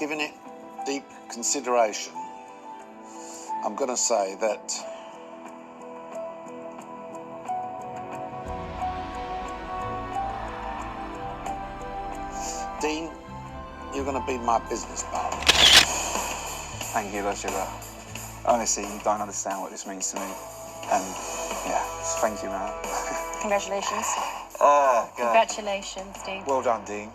Giving it deep consideration, I'm going to say that Dean, you're going to be my business partner. Thank you, Sugar. Honestly, you don't understand what this means to me. And, yeah, just thank you, man. Congratulations. Oh, God. Congratulations, Dean. Well done, Dean.